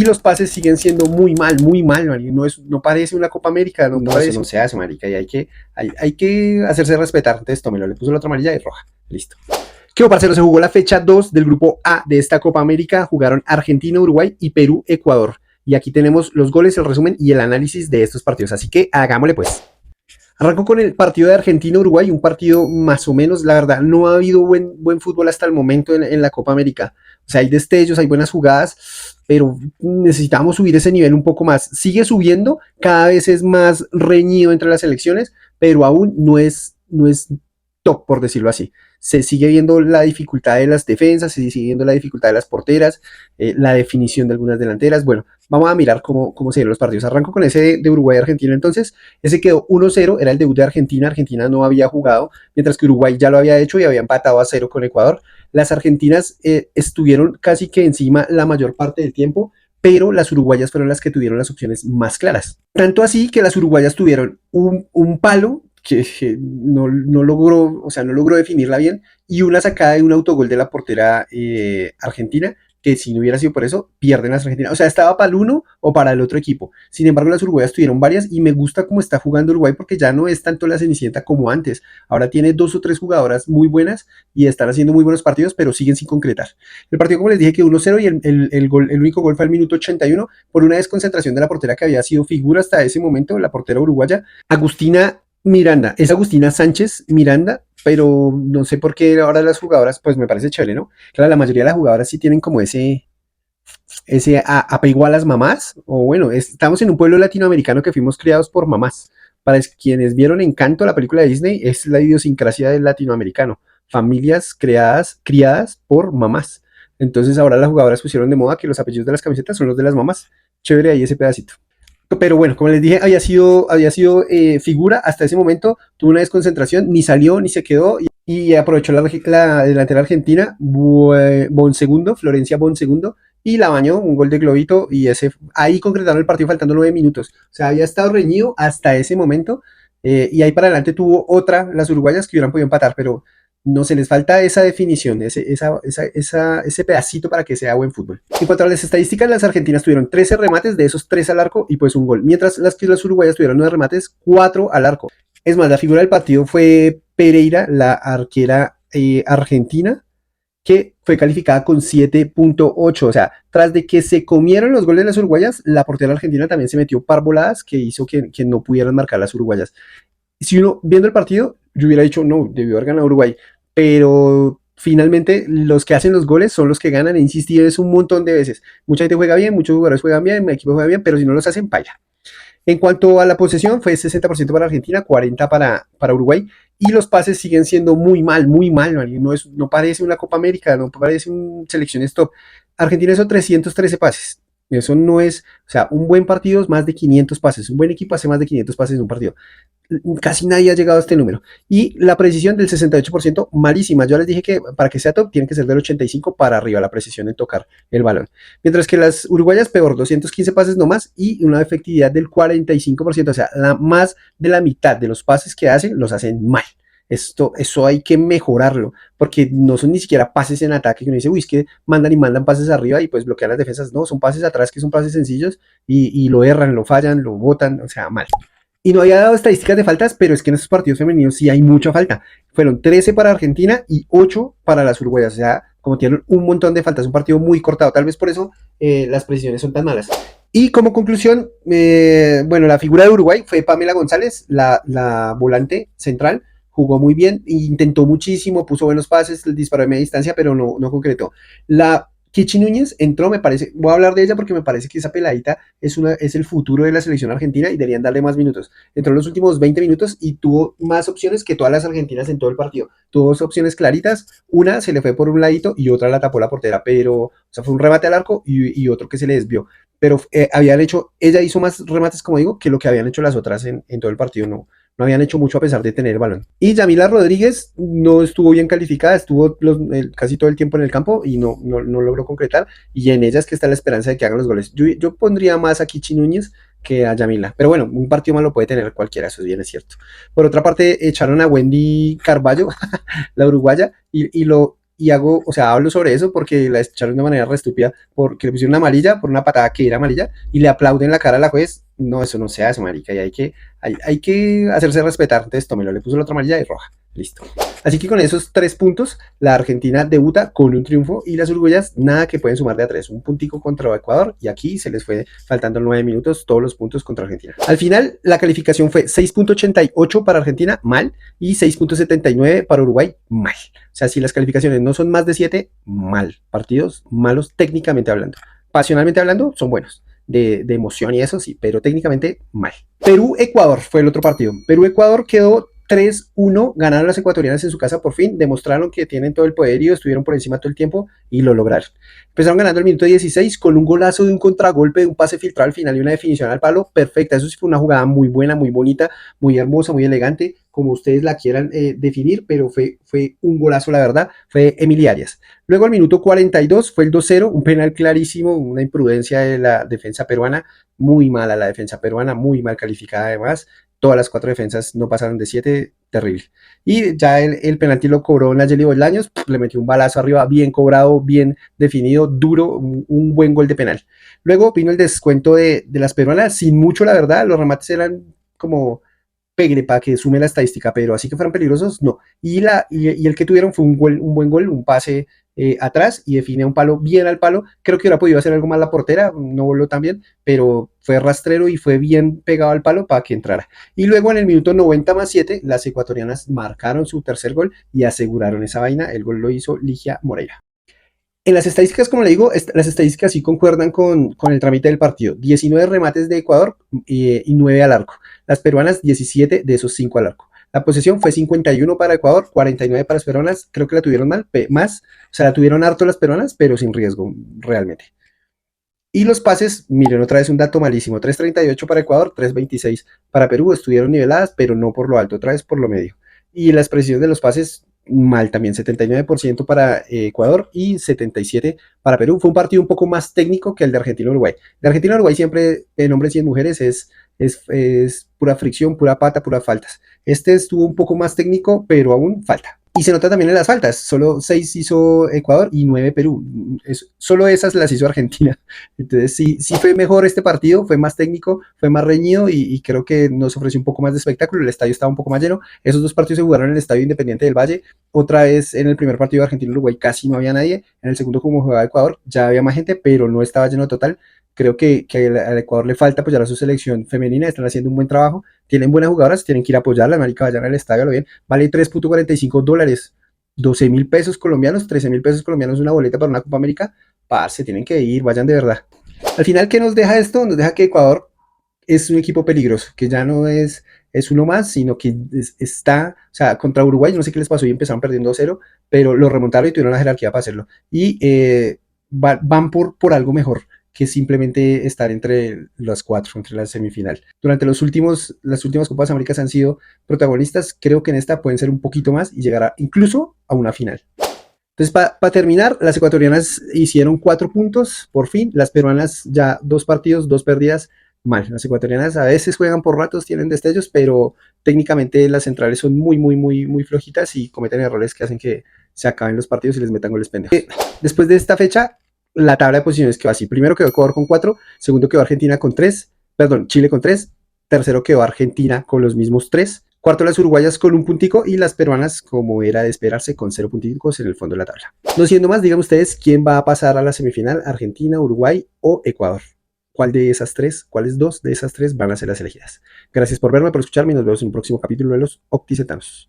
y los pases siguen siendo muy mal, marica. No parece una Copa América, no, parece. Eso no se hace, marica, y hay que hacerse respetar. Entonces, tómelo, le puso la otra amarilla y roja, listo. ¿Qué parcero? Se jugó la fecha 2 del grupo A de esta Copa América, jugaron Argentina, Uruguay y Perú, Ecuador. Y aquí tenemos los goles, el resumen y el análisis de estos partidos, así que hagámosle pues. Arranco con el partido de Argentina-Uruguay, un partido más o menos, la verdad, no ha habido buen fútbol hasta el momento en la Copa América. O sea, hay destellos, hay buenas jugadas, pero necesitamos subir ese nivel un poco más. Sigue subiendo, cada vez es más reñido entre las selecciones, pero aún no es top, por decirlo así. Se sigue viendo la dificultad de las defensas, se sigue viendo la dificultad de las porteras, la definición de algunas delanteras. Bueno, vamos a mirar cómo se ven los partidos. Arranco con ese de Uruguay-Argentina. Entonces, ese quedó 1-0, era el debut de Argentina. Argentina no había jugado, mientras que Uruguay ya lo había hecho y había empatado a 0 con Ecuador. Las argentinas estuvieron casi que encima la mayor parte del tiempo, pero las uruguayas fueron las que tuvieron las opciones más claras. Tanto así que las uruguayas tuvieron un palo que no logró, o sea, no logró definirla bien, y una sacada de un autogol de la portera argentina, que si no hubiera sido por eso, pierden las argentinas. O sea, estaba para el uno o para el otro equipo. Sin embargo, las uruguayas tuvieron varias y me gusta cómo está jugando Uruguay porque ya no es tanto la Cenicienta como antes. Ahora tiene 2 o 3 jugadoras muy buenas y están haciendo muy buenos partidos, pero siguen sin concretar. El partido, como les dije, quedó 1-0 y el único gol fue al minuto 81 por una desconcentración de la portera que había sido figura hasta ese momento, la portera uruguaya, Agustina Miranda. Es Agustina Sánchez Miranda, pero no sé por qué ahora las jugadoras, pues me parece chévere, ¿no? Claro, la mayoría de las jugadoras sí tienen como ese apego a las mamás, o bueno, estamos en un pueblo latinoamericano que fuimos criados por mamás. Para quienes vieron Encanto, la película de Disney, es la idiosincrasia del latinoamericano. Familias criadas por mamás. Entonces ahora las jugadoras pusieron de moda que los apellidos de las camisetas son los de las mamás. Chévere ahí ese pedacito. Pero bueno, como les dije, había sido figura hasta ese momento, tuvo una desconcentración, ni salió ni se quedó y aprovechó la delantera argentina, Bonsegundo, Florencia Bonsegundo, y la bañó, un gol de globito, y ahí concretaron el partido faltando 9 minutos. O sea, había estado reñido hasta ese momento, y ahí para adelante tuvo otra, las uruguayas, que hubieran podido empatar, pero no se les falta esa definición, ese pedacito para que sea buen fútbol. En cuanto a las estadísticas, las argentinas tuvieron 13 remates, de esos 3 al arco y pues un gol, mientras las uruguayas tuvieron 9 remates, 4 al arco. Es más, la figura del partido fue Pereira, la arquera argentina, que fue calificada con 7.8, o sea, tras de que se comieron los goles de las uruguayas, la portera argentina también se metió par voladas que hizo que no pudieran marcar las uruguayas. Si uno, viendo el partido, yo hubiera dicho, no, debió haber ganado Uruguay, pero finalmente los que hacen los goles son los que ganan, he insistido eso un montón de veces. Mucha gente juega bien, muchos jugadores juegan bien, mi equipo juega bien, pero si no los hacen, paila. En cuanto a la posesión, fue 60% para Argentina, 40% para Uruguay, y los pases siguen siendo muy mal, no parece una Copa América, no parece un selecciones top. Argentina hizo 313 pases, eso no es, o sea, un buen partido es más de 500 pases, un buen equipo hace más de 500 pases en un partido. Casi nadie ha llegado a este número. Y la precisión del 68%, malísima. Yo les dije que para que sea top, tiene que ser del 85 para arriba la precisión en tocar el balón. Mientras que las uruguayas, peor, 215 pases nomás y una efectividad del 45%. O sea, más de la mitad de los pases que hacen, los hacen mal. Eso hay que mejorarlo, porque no son ni siquiera pases en ataque que uno dice, uy, es que mandan pases arriba y pues bloquean las defensas. No, son pases atrás que son pases sencillos y lo erran, lo fallan, lo botan, o sea, mal. Y no había dado estadísticas de faltas, pero es que en estos partidos femeninos sí hay mucha falta. Fueron 13 para Argentina y 8 para las uruguayas. O sea, como tienen un montón de faltas, un partido muy cortado. Tal vez por eso las precisiones son tan malas. Y como conclusión, bueno, la figura de Uruguay fue Pamela González, la volante central. Jugó muy bien, intentó muchísimo, puso buenos pases, disparó de media distancia, pero no concretó. La Kichi Núñez entró, me parece, voy a hablar de ella porque me parece que esa peladita es el futuro de la selección argentina y deberían darle más minutos. Entró en los últimos 20 minutos y tuvo más opciones que todas las argentinas en todo el partido. Tuvo 2 opciones claritas, una se le fue por un ladito y otra la tapó la portera, pero, o sea, fue un remate al arco y otro que se le desvió. Pero ella hizo más remates, como digo, que lo que habían hecho las otras en todo el partido, no habían hecho mucho a pesar de tener el balón. Y Yamila Rodríguez no estuvo bien calificada, estuvo casi todo el tiempo en el campo y no logró concretar, y en ella es que está la esperanza de que hagan los goles. Yo pondría más a Kichi Núñez que a Yamila, pero bueno, un partido malo puede tener cualquiera, eso bien es cierto. Por otra parte, echaron a Wendy Carballo, la uruguaya, y y hago, o sea, hablo sobre eso porque la echaron de manera re estúpida, porque le pusieron una amarilla por una patada que era amarilla y le aplauden la cara a la juez. No, eso no se hace, marica, y hay que hacerse respetar. Entonces, tómelo, le puso la otra amarilla y roja. Listo. Así que con esos 3 puntos, la Argentina debuta con un triunfo y las uruguayas nada que pueden sumar de a 3. Un puntico contra Ecuador y aquí se les fue faltando 9 minutos todos los puntos contra Argentina. Al final, la calificación fue 6.88 para Argentina, mal, y 6.79 para Uruguay, mal. O sea, si las calificaciones no son más de 7, mal. Partidos malos técnicamente hablando. Pasionalmente hablando, son buenos. De emoción y eso sí, pero técnicamente mal. Perú-Ecuador fue el otro partido. Perú-Ecuador quedó 3-1, ganaron las ecuatorianas en su casa por fin, demostraron que tienen todo el poderío, estuvieron por encima todo el tiempo y lo lograron. Empezaron ganando el minuto 16 con un golazo de un contragolpe, de un pase filtrado al final y una definición al palo perfecta. Eso sí fue una jugada muy buena, muy bonita, muy hermosa, muy elegante, como ustedes la quieran definir, pero fue un golazo, la verdad, fue Emily Arias. Luego al minuto 42 fue el 2-0, un penal clarísimo, una imprudencia de la defensa peruana, muy mala la defensa peruana, muy mal calificada además. Todas las 4 defensas no pasaron de 7, terrible. Y ya el penalti lo cobró Nayeli Bolaños, le metió un balazo arriba, bien cobrado, bien definido, duro, un buen gol de penal. Luego vino el descuento de las peruanas, sin mucho la verdad, los remates eran como pegue para que sume la estadística, pero así que fueron peligrosos, no. Y el que tuvieron fue un buen gol, un pase atrás y define un palo bien al palo. Creo que hubiera podido hacer algo más la portera, no voló tan bien, pero fue rastrero y fue bien pegado al palo para que entrara. Y luego en el minuto 90+7, las ecuatorianas marcaron su tercer gol y aseguraron esa vaina. El gol lo hizo Ligia Moreira. En las estadísticas, como le digo, las estadísticas sí concuerdan con el trámite del partido. 19 remates de Ecuador y 9 al arco. Las peruanas, 17 de esos 5 al arco. La posesión fue 51 para Ecuador, 49 para las peruanas. Creo que la tuvieron más. O sea, la tuvieron harto las peruanas, pero sin riesgo, realmente. Y los pases, miren, otra vez un dato malísimo. 3.38 para Ecuador, 3.26 para Perú. Estuvieron niveladas, pero no por lo alto, otra vez por lo medio. Y las precisiones de los pases, mal también, 79% para Ecuador y 77% para Perú. Fue un partido un poco más técnico que el de Argentina-Uruguay. De Argentina-Uruguay siempre, en hombres y en mujeres, es pura fricción, pura pata, puras faltas. Este estuvo un poco más técnico, pero aún falta. Y se nota también en las faltas, solo 6 hizo Ecuador y 9 Perú. Solo esas las hizo Argentina. Entonces sí fue mejor este partido, fue más técnico, fue más reñido y creo que nos ofreció un poco más de espectáculo. El estadio estaba un poco más lleno. Esos 2 partidos se jugaron en el Estadio Independiente del Valle. Otra vez en el primer partido de Argentina-Uruguay casi no había nadie. En el segundo, como jugaba Ecuador, ya había más gente, pero no estaba lleno total. Creo que al Ecuador le falta apoyar a su selección femenina, están haciendo un buen trabajo, tienen buenas jugadoras, tienen que ir a apoyarla, marica, vayan al estadio, lo bien, vale $3.45, 12.000 pesos colombianos, 13.000 pesos colombianos una boleta para una Copa América, se tienen que ir, vayan de verdad. Al final, ¿qué nos deja esto? Nos deja que Ecuador es un equipo peligroso, que ya no es uno más, sino que está, o sea, contra Uruguay, no sé qué les pasó y empezaron perdiendo 0, pero lo remontaron y tuvieron la jerarquía para hacerlo. Y van por algo mejor que simplemente estar entre las 4, entre la semifinal. Durante las últimas Copas Américas han sido protagonistas, creo que en esta pueden ser un poquito más y llegar incluso a una final. Entonces, para terminar, las ecuatorianas hicieron 4 puntos, por fin. Las peruanas ya 2 partidos, 2 perdidas, mal. Las ecuatorianas a veces juegan por ratos, tienen destellos, pero técnicamente las centrales son muy flojitas y cometen errores que hacen que se acaben los partidos y les metan goles pendejos. Después de esta fecha, la tabla de posiciones quedó así. Primero quedó Ecuador con 4, segundo quedó Argentina con 3, perdón, Chile con 3, tercero quedó Argentina con los mismos 3, cuarto las uruguayas con 1 puntico y las peruanas, como era de esperarse, con 0 punticos en el fondo de la tabla. No siendo más, digan ustedes quién va a pasar a la semifinal, Argentina, Uruguay o Ecuador. ¿Cuál de esas 3, cuáles 2 de esas 3 van a ser las elegidas? Gracias por verme, por escucharme y nos vemos en un próximo capítulo de los Opticetanos.